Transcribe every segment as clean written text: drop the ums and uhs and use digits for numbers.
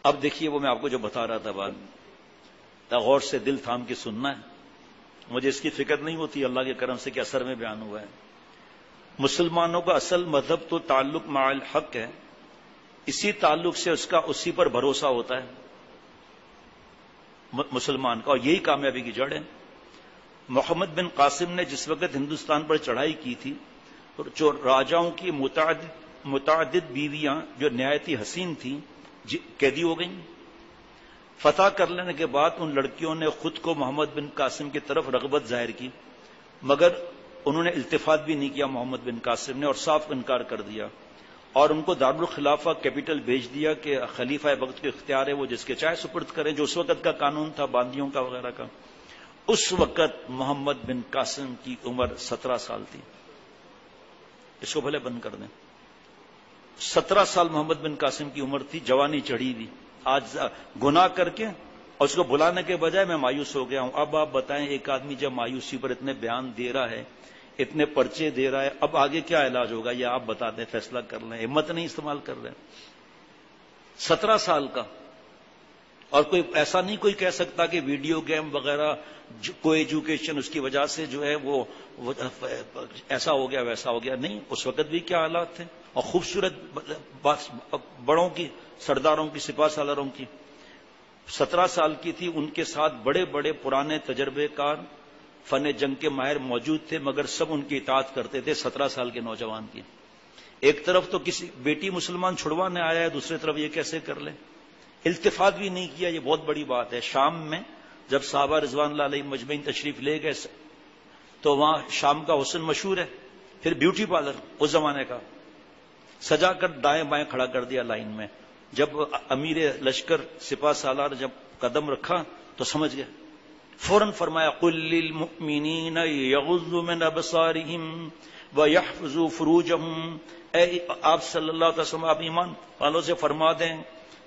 اب دیکھیے وہ میں آپ کو جو بتا رہا تھا بات، غور سے دل تھام کے سننا ہے. مجھے اس کی فکر نہیں ہوتی اللہ کے کرم سے کہ اثر میں بیان ہوا ہے. مسلمانوں کا اصل مذہب تو تعلق مع الحق ہے، اسی تعلق سے اس کا اسی پر بھروسہ ہوتا ہے مسلمان کا، اور یہی کامیابی کی جڑ ہے. محمد بن قاسم نے جس وقت ہندوستان پر چڑھائی کی تھی، جو راجاؤں کی متعدد بیویاں جو نہایت ہی حسین تھیں قیدی ہو گئیں. فتح کر لینے کے بعد ان لڑکیوں نے خود کو محمد بن قاسم کی طرف رغبت ظاہر کی، مگر انہوں نے التفات بھی نہیں کیا محمد بن قاسم نے، اور صاف انکار کر دیا، اور ان کو دارالخلافہ کیپٹل بھیج دیا کہ خلیفہ وقت کے اختیار ہے، وہ جس کے چاہے سپرد کریں، جو اس وقت کا قانون تھا باندیوں کا وغیرہ کا. اس وقت محمد بن قاسم کی عمر 17 سال تھی. اس کو بھلے بند کر دیں. 17 سال محمد بن قاسم کی عمر تھی، جوانی چڑھی ہوئی. آج گناہ کر کے اور اس کو بلانے کے بجائے میں مایوس ہو گیا ہوں. اب آپ بتائیں، ایک آدمی جب مایوسی پر اتنے بیان دے رہا ہے، اتنے پرچے دے رہا ہے، اب آگے کیا علاج ہوگا یہ آپ بتا دیں، فیصلہ کر لیں. ہمت نہیں استعمال کر رہے. 17 سال کا. اور کوئی ایسا نہیں کوئی کہہ سکتا کہ ویڈیو گیم وغیرہ کوئی ایجوکیشن اس کی وجہ سے جو ہے وہ ایسا ہو گیا ویسا ہو گیا. نہیں، اس وقت بھی کیا حالات تھے، اور خوبصورت بڑوں کی، سرداروں کی، سپاہ سالاروں کی. 17 سال کی تھی. ان کے ساتھ بڑے بڑے پرانے تجربے کار فن جنگ کے ماہر موجود تھے، مگر سب ان کی اطاعت کرتے تھے 17 سال کے نوجوان کی. ایک طرف تو کسی بیٹی مسلمان چھڑوانے آیا ہے، دوسری طرف یہ کیسے کر لے. التفات بھی نہیں کیا، یہ بہت بڑی بات ہے. شام میں جب صحابہ رضوان اللہ علیہ مجمعین تشریف لے گئے تو وہاں شام کا حسن مشہور ہے. پھر بیوٹی پارلر اس زمانے کا سجا کر دائیں بائیں کھڑا کر دیا لائن میں. جب امیر لشکر سپاہ سالار جب قدم رکھا تو سمجھ گئے، فوراً فرمایا قل للمؤمنین یغضوا من ابصارہم ویحفظوا فروجہم. اے آپ صلی اللہ علیہ وسلم، آپ ایمان والوں سے فرما دیں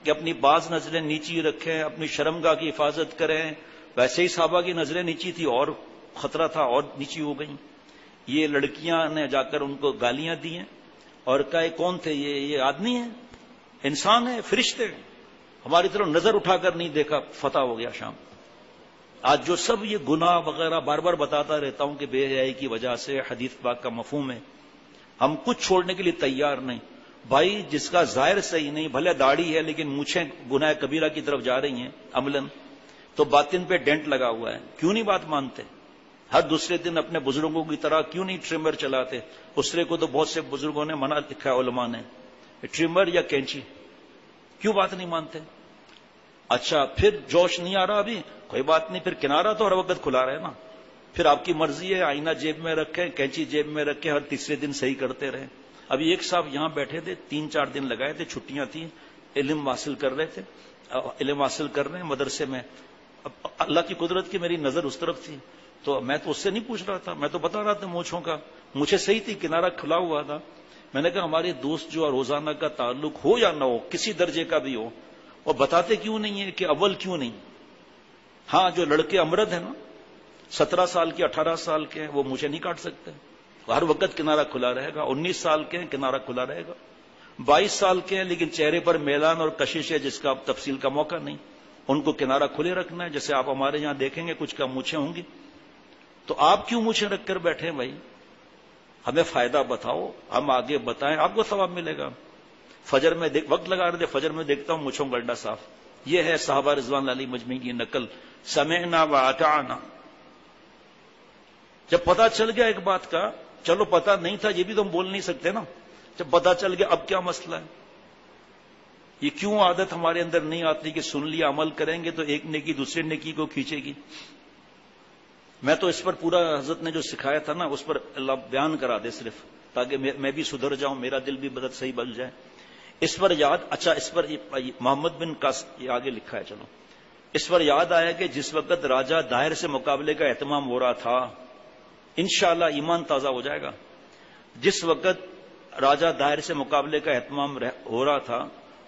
کہ اپنی بعض نظریں نیچی رکھیں، اپنی شرمگاہ کی حفاظت کریں. ویسے ہی صحابہ کی نظریں نیچی تھی اور خطرہ تھا اور نیچی ہو گئیں. یہ لڑکیاں نے جا کر ان کو گالیاں دی ہیں اور کہا کون تھے یہ آدمی ہیں، انسان ہے، فرشتے. ہماری طرف نظر اٹھا کر نہیں دیکھا. فتح ہو گیا شام. آج جو سب یہ گناہ وغیرہ بار بار بتاتا رہتا ہوں کہ بے حیائی کی وجہ سے حدیث پاک کا مفہوم ہے، ہم کچھ چھوڑنے کے لیے تیار نہیں. بھائی جس کا ظاہر صحیح نہیں، بھلے داڑھی ہے لیکن مونچھیں گناہ کبیرہ کی طرف جا رہی ہیں عملاً، تو باطن پہ ڈینٹ لگا ہوا ہے. کیوں نہیں بات مانتے؟ ہر دوسرے دن اپنے بزرگوں کی طرح کیوں نہیں ٹریمر چلاتے؟ اسرے کو تو بہت سے بزرگوں نے منع لکھا ہے علماء نے، ٹریمر یا کینچی. کیوں بات نہیں مانتے؟ اچھا پھر جوش نہیں آ رہا ابھی، کوئی بات نہیں، پھر کنارہ تو ہر وقت کھلا رہے نا. پھر آپ کی مرضی ہے، آئینہ جیب میں رکھیں، کینچی جیب میں رکھیں، ہر تیسرے دن صحیح کرتے رہیں. ابھی ایک صاحب یہاں بیٹھے تھے، 3-4 دن لگائے تھے، چھٹیاں تھیں، علم حاصل کر رہے تھے، علم حاصل کر رہے ہیں مدرسے میں. اللہ کی قدرت کی میری نظر اس طرف تھی تو میں تو اس سے نہیں پوچھ رہا تھا، میں تو بتا رہا تھا مونچھوں کا. مجھے صحیح تھی، کنارہ کھلا ہوا تھا. میں نے کہا ہمارے دوست جو روزانہ کا تعلق ہو یا نہ ہو، کسی درجے کا بھی ہو، اور بتاتے کیوں نہیں ہے کہ اول کیوں نہیں؟ ہاں جو لڑکے امرد ہیں نا، 17 سال کے 18 سال کے ہیں، وہ مجھے نہیں کاٹ سکتے، ہر وقت کنارہ کھلا رہے گا. 19 سال کے ہیں، کنارہ کھلا رہے گا. 22 سال کے ہیں لیکن چہرے پر میلان اور کشش ہے جس کا اب تفصیل کا موقع نہیں، ان کو کنارہ کھلے رکھنا ہے. جیسے آپ ہمارے یہاں دیکھیں گے کچھ کا مونچھیں ہوں گی، تو آپ کیوں مونچھیں رکھ کر بیٹھے بھائی؟ ہمیں فائدہ بتاؤ، ہم آگے بتائیں، آپ کو ثواب ملے گا. فجر میں وقت لگا رہے تھے، فجر میں دیکھتا ہوں مونچھوں گلڈا صاف. یہ ہے صحابہ رضوان علی مجمعین کی نقل. سمعنا واطعنا. جب پتہ چل گیا ایک بات کا، چلو پتہ نہیں تھا یہ بھی تو ہم بول نہیں سکتے نا، جب پتہ چل گیا اب کیا مسئلہ ہے؟ یہ کیوں عادت ہمارے اندر نہیں آتی کہ سن لیا عمل کریں گے تو ایک نیکی دوسرے نیکی کو کھینچے گی؟ میں تو اس پر پورا حضرت نے جو سکھایا تھا نا اس پر اللہ بیان کرا دے صرف، تاکہ میں بھی سدھر جاؤں، میرا دل بھی بدت صحیح بن جائے. اس پر یاد، اچھا اس پر محمد بن قاسم یہ آگے لکھا ہے، چلو اس پر یاد آیا کہ جس وقت راجہ داہر سے مقابلے کا اہتمام ہو رہا تھا، انشاءاللہ ایمان تازہ ہو جائے گا. جس وقت راجہ داہر سے مقابلے کا اہتمام ہو رہا تھا،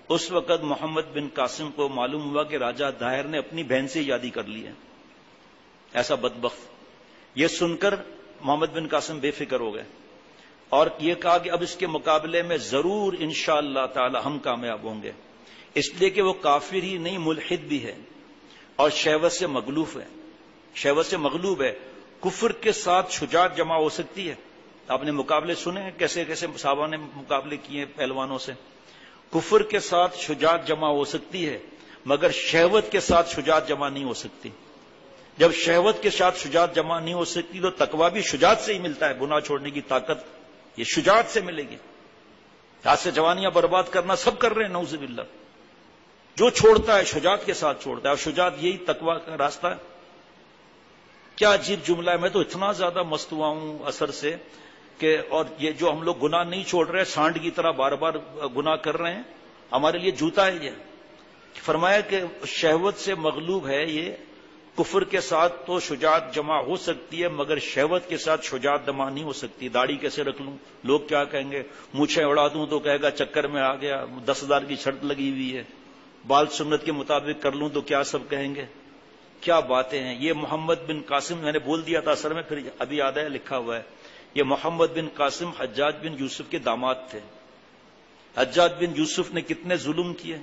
اس وقت محمد بن قاسم کو معلوم ہوا کہ راجہ داہر نے اپنی بہن سے یادی کر لی ہے. ایسا بدبخت. یہ سن کر محمد بن قاسم بے فکر ہو گئے اور یہ کہا کہ اب اس کے مقابلے میں ضرور انشاءاللہ تعالی ہم کامیاب ہوں گے. اس لیے کہ وہ کافر ہی نہیں ملحد بھی ہے اور شہوت سے مغلوب ہے. شہوت سے مغلوب ہے. کفر کے ساتھ شجاعت جمع ہو سکتی ہے. آپ نے مقابلے سنے ہیں کیسے کیسے صحابہ نے مقابلے کیے پہلوانوں سے. کفر کے ساتھ شجاعت جمع ہو سکتی ہے مگر شہوت کے ساتھ شجاعت جمع نہیں ہو سکتی. جب شہوت کے ساتھ شجاعت جمع نہیں ہو سکتی تو تقویٰ بھی شجاعت سے ہی ملتا ہے. گناہ چھوڑنے کی طاقت یہ شجاعت سے ملے گی. آج سے جوانیاں برباد کرنا سب کر رہے ہیں نعوذ باللہ. جو چھوڑتا ہے شجاعت کے ساتھ چھوڑتا ہے اور شجاعت یہی تقویٰ کا راستہ ہے. کیا عجیب جملہ ہے. میں تو اتنا زیادہ مست ہوا ہوں اثر سے کہ اور یہ جو ہم لوگ گناہ نہیں چھوڑ رہے سانڈ کی طرح بار بار گناہ کر رہے ہیں ہمارے لیے جوتا ہے. یہ فرمایا کہ شہوت سے مغلوب ہے. یہ کفر کے ساتھ تو شجاعت جمع ہو سکتی ہے مگر شہوت کے ساتھ شجاعت جمع نہیں ہو سکتی. داڑھی کیسے رکھ لوں لوگ کیا کہیں گے. مونچھیں اڑا دوں تو کہے گا چکر میں آ گیا. 10,000 کی شرط لگی ہوئی ہے. بال سنت کے مطابق کر لوں تو کیا سب کہیں گے. کیا باتیں ہیں. یہ محمد بن قاسم میں نے بول دیا تھا اثر میں پھر ابھی یاد ہے لکھا ہوا ہے. یہ محمد بن قاسم حجاج بن یوسف کے داماد تھے. حجاج بن یوسف نے کتنے ظلم کیے.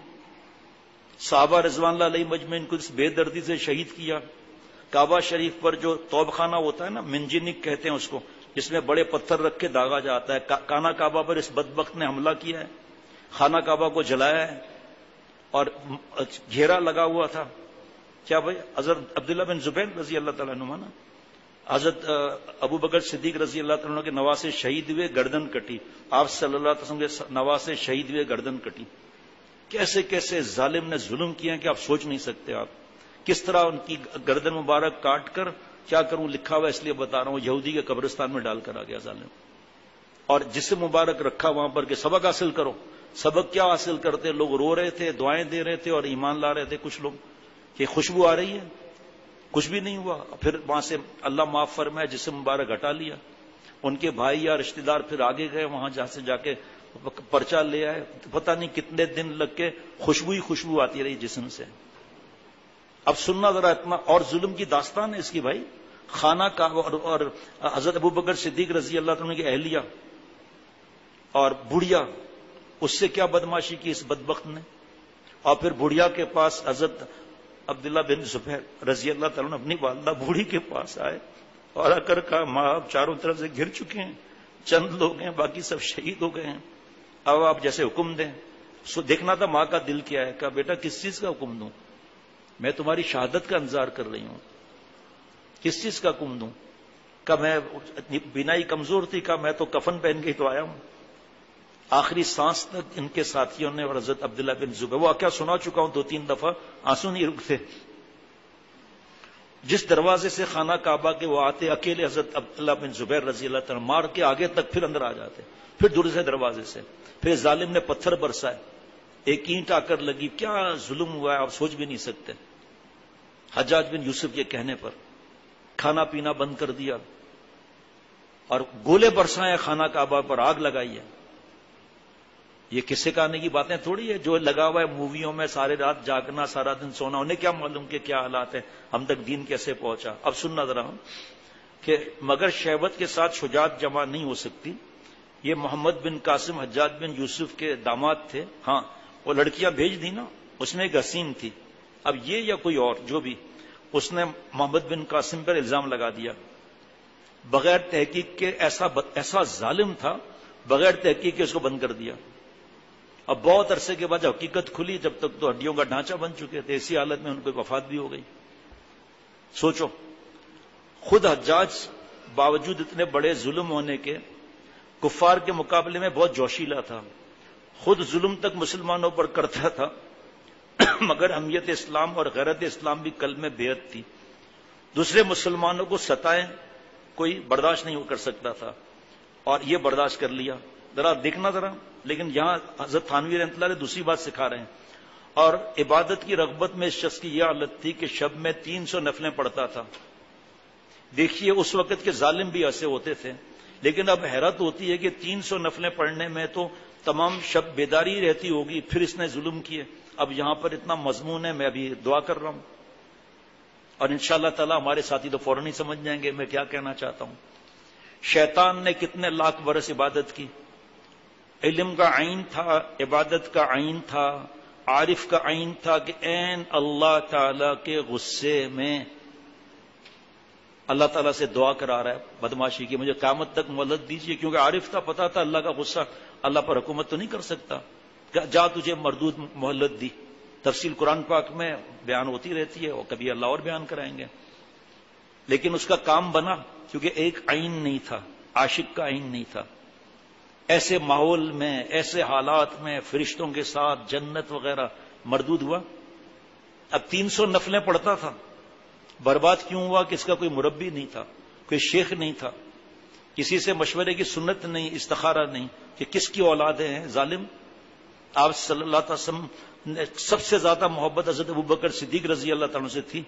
صحابہ رضوان اللہ علیہ مجمعین کو اس بے دردی سے شہید کیا. کعبہ شریف پر جو توب خانہ ہوتا ہے نا منجنک کہتے ہیں اس کو جس میں بڑے پتھر رکھ کے داغا جاتا ہے. کانا کعبہ پر اس بدبخت نے حملہ کیا ہے. خانہ کعبہ کو جلایا ہے اور گھیرا لگا ہوا تھا. کیا بھائی حضرت عبداللہ بن زبیر رضی اللہ تعالیٰ عنہ نا حضرت ابو بکر صدیق رضی اللہ تعالیٰ عنہ کے نواسے شہید ہوئے گردن کٹی. آپ صلی اللہ علیہ وسلم کے نواسے شہید ہوئے گردن کٹی. کیسے کیسے ظالم نے ظلم کیا کہ آپ سوچ نہیں سکتے. آپ کس طرح ان کی گردن مبارک کاٹ کر کیا کروں لکھا ہوا اس لیے بتا رہا ہوں یہودی کے قبرستان میں ڈال کر آ گیا ظالم. اور جسم مبارک رکھا وہاں پر کہ سبق حاصل کرو. سبق کیا حاصل کرتے. لوگ رو رہے تھے دعائیں دے رہے تھے اور ایمان لا رہے تھے. کچھ لوگ کہ خوشبو آ رہی ہے کچھ بھی نہیں ہوا. پھر وہاں سے اللہ معاف فرمائے جسم مبارک ہٹا لیا. ان کے بھائی یا رشتہ دار پھر آگے گئے وہاں جہاں سے جا کے پرچہ لے آئے. پتہ نہیں کتنے دن لگ کے خوشبو ہی خوشبو آتی رہی جسم سے. اب سننا ذرا اتنا اور ظلم کی داستان ہے اس کی بھائی. خانہ کا اور حضرت ابو بکر صدیق رضی اللہ عنہ کی اہلیہ اور بڑھیا اس سے کیا بدماشی کی اس بدبخت نے. اور پھر بڑھیا کے پاس حضرت عبداللہ بن زبیر رضی اللہ تعالیٰ اپنی والدہ بوڑھی کے پاس آئے اور آ کر کہا ماں آپ چاروں طرف سے گھر چکے ہیں. چند لوگ ہیں باقی سب شہید ہو گئے ہیں. اب آپ جیسے حکم دیں. سو دیکھنا تھا ماں کا دل کیا ہے. کہا بیٹا کس چیز کا حکم دوں. میں تمہاری شہادت کا انتظار کر رہی ہوں. کس چیز کا حکم دوں. کہا میں بینائی کمزور تھی. کہا میں تو کفن پہن کے ہی تو آیا ہوں. آخری سانس تک ان کے ساتھیوں نے اور حضرت عبداللہ بن زبیر وہ کیا سنا چکا ہوں 2-3 دفعہ آنسو نہیں رکتے. جس دروازے سے خانہ کعبہ کے وہ آتے اکیلے حضرت عبداللہ بن زبیر رضی اللہ تعالیٰ مار کے آگے تک پھر اندر آ جاتے. پھر دوسرے دروازے سے پھر ظالم نے پتھر برسائے. ایک اینٹ آ کر لگی. کیا ظلم ہوا ہے آپ سوچ بھی نہیں سکتے. حجاج بن یوسف کے کہنے پر کھانا پینا بند کر دیا اور گولے برسائے خانہ کعبہ پر آگ لگائی ہے. یہ کسے کہنے کی باتیں تھوڑی ہے. جو لگا ہوا ہے موویوں میں سارے رات جاگنا سارا دن سونا انہیں کیا معلوم کہ کیا حالات ہیں ہم تک دین کیسے پہنچا. اب سننا ذرا ہوں کہ مگر شہوت کے ساتھ شجاعت جمع نہیں ہو سکتی. یہ محمد بن قاسم حجاج بن یوسف کے داماد تھے. ہاں وہ لڑکیاں بھیج دی نا اس میں ایک حسین تھی. اب یہ یا کوئی اور جو بھی اس نے محمد بن قاسم پر الزام لگا دیا بغیر تحقیق کے. ایسا ظالم تھا بغیر تحقیق کے اس کو بند کر دیا. اب بہت عرصے کے بعد حقیقت کھلی جب تک تو ہڈیوں کا ڈھانچہ بن چکے تھے. اسی حالت میں ان کو وفات بھی ہو گئی. سوچو خود حجاج باوجود اتنے بڑے ظلم ہونے کے کفار کے مقابلے میں بہت جوشیلا تھا. خود ظلم تک مسلمانوں پر کرتا تھا مگر اہمیت اسلام اور غیرت اسلام بھی قلب میں بیعت تھی. دوسرے مسلمانوں کو ستائیں کوئی برداشت نہیں کر سکتا تھا اور یہ برداشت کر لیا. ذرا دیکھنا ذرا. لیکن یہاں حضرت تھانوی رحمۃ اللہ دوسری بات سکھا رہے ہیں. اور عبادت کی رغبت میں اس شخص کی یہ حالت تھی کہ شب میں 300 نفلیں پڑھتا تھا. دیکھیے اس وقت کے ظالم بھی ایسے ہوتے تھے. لیکن اب حیرت ہوتی ہے کہ 300 نفلیں پڑھنے میں تو تمام شب بیداری رہتی ہوگی پھر اس نے ظلم کیے. اب یہاں پر اتنا مضمون ہے میں ابھی دعا کر رہا ہوں اور انشاءاللہ تعالی ہمارے ساتھی تو فوراً ہی سمجھ جائیں گے میں کیا کہنا چاہتا ہوں. شیطان نے کتنے لاکھ برس عبادت کی. علم کا عین تھا عبادت کا عین تھا عارف کا عین تھا کہ عین اللہ تعالی کے غصے میں اللہ تعالیٰ سے دعا کرا رہا ہے بدماشی کی، مجھے قیامت تک مہلت دیجیے، کیونکہ عارف تھا، پتا تھا اللہ کا غصہ، اللہ پر حکومت تو نہیں کر سکتا، جا تجھے مردود مہلت دی۔ تفصیل قرآن پاک میں بیان ہوتی رہتی ہے، اور کبھی اللہ اور بیان کرائیں گے، لیکن اس کا کام بنا، کیونکہ ایک عین نہیں تھا، عاشق کا عین نہیں تھا۔ ایسے ماحول میں، ایسے حالات میں، فرشتوں کے ساتھ جنت وغیرہ، مردود ہوا۔ اب 300 نفلیں پڑھتا تھا، برباد کیوں ہوا؟ کہ اس کا کوئی مربی نہیں تھا، کوئی شیخ نہیں تھا، کسی سے مشورے کی سنت نہیں، استخارہ نہیں کہ کس کی اولادیں ہیں۔ ظالم آپ صلی اللہ علیہ وسلم نے سب سے زیادہ محبت حضرت ابوبکر صدیق رضی اللہ تعالیٰ سے تھی۔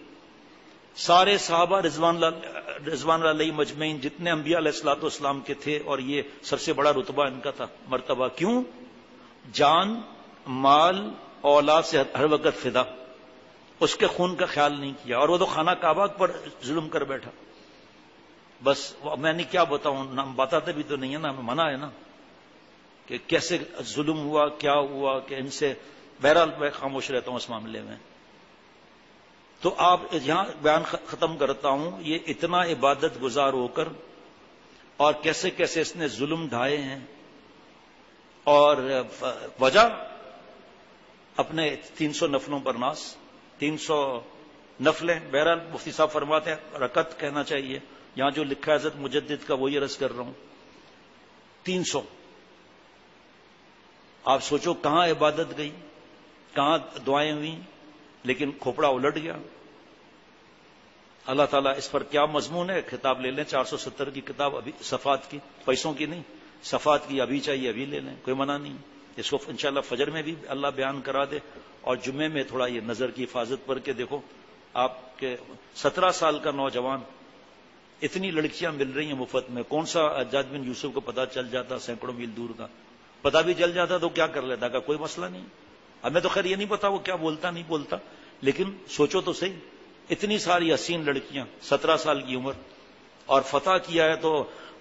سارے صحابہ رضوان اللہ علیہ مجمعین جتنے انبیاء علیہ الصلوۃ والسلام کے تھے، اور یہ سب سے بڑا رتبہ ان کا تھا، مرتبہ۔ کیوں؟ جان، مال، اولاد سے ہر وقت فدا، اس کے خون کا خیال نہیں کیا، اور وہ تو خانہ کعبہ پر ظلم کر بیٹھا۔ بس میں نے کیا بتاؤں، نام بتاتے بھی تو نہیں ہے نا، ہمیں منع ہے نا کہ کیسے ظلم ہوا، کیا ہوا، کہ ان سے بہرحال میں خاموش رہتا ہوں اس معاملے میں۔ تو آپ یہاں بیان ختم کرتا ہوں، یہ اتنا عبادت گزار ہو کر، اور کیسے کیسے اس نے ظلم ڈھائے ہیں، اور وجہ اپنے 300 نفلوں پر ناس، 300 نفلیں، بہرحال مفتی صاحب فرماتے ہیں رکعت کہنا چاہیے، یہاں جو لکھا ہے حضرت مجدد کا وہی عرض کر رہا ہوں، 300۔ آپ سوچو کہاں عبادت گئی، کہاں دعائیں ہوئیں، لیکن کھوپڑا الٹ گیا۔ اللہ تعالیٰ اس پر کیا مضمون ہے، کتاب لے لیں 470 کی کتاب، ابھی صفات کی، پیسوں کی نہیں، صفات کی، ابھی چاہیے ابھی لے لیں، کوئی منع نہیں۔ اس کو انشاءاللہ فجر میں بھی اللہ بیان کرا دے، اور جمعے میں تھوڑا یہ نظر کی حفاظت پر کے دیکھو، آپ کے 17 سال کا نوجوان، اتنی لڑکیاں مل رہی ہیں مفت میں، کون سا حجاج بن یوسف کو پتا چل جاتا سینکڑوں میل دور کا، پتا بھی چل جاتا تو کیا کر لیتا، کا کوئی مسئلہ نہیں۔ ہمیں تو خیر یہ نہیں پتا وہ کیا بولتا نہیں بولتا، لیکن سوچو تو صحیح، اتنی ساری حسین لڑکیاں، 17 سال کی عمر، اور فتح کیا ہے تو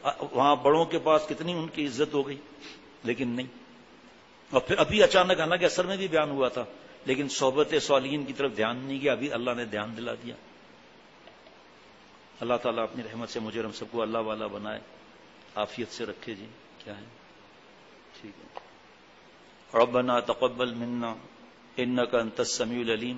وہاں بڑوں کے پاس کتنی ان کی عزت ہو گئی، لیکن نہیں۔ اور پھر ابھی اچانک، حالانکہ اثر میں بھی بیان ہوا تھا، لیکن صحبت صالحین کی طرف دھیان نہیں گیا، ابھی اللہ نے دھیان دلا دیا۔ اللہ تعالیٰ اپنی رحمت سے مجھے ہم سب کو اللہ والا بنائے، عافیت سے رکھے۔ جی کیا ہے؟ ٹھیک ہے۔ ربنا تقبل منا انك انت السميع العليم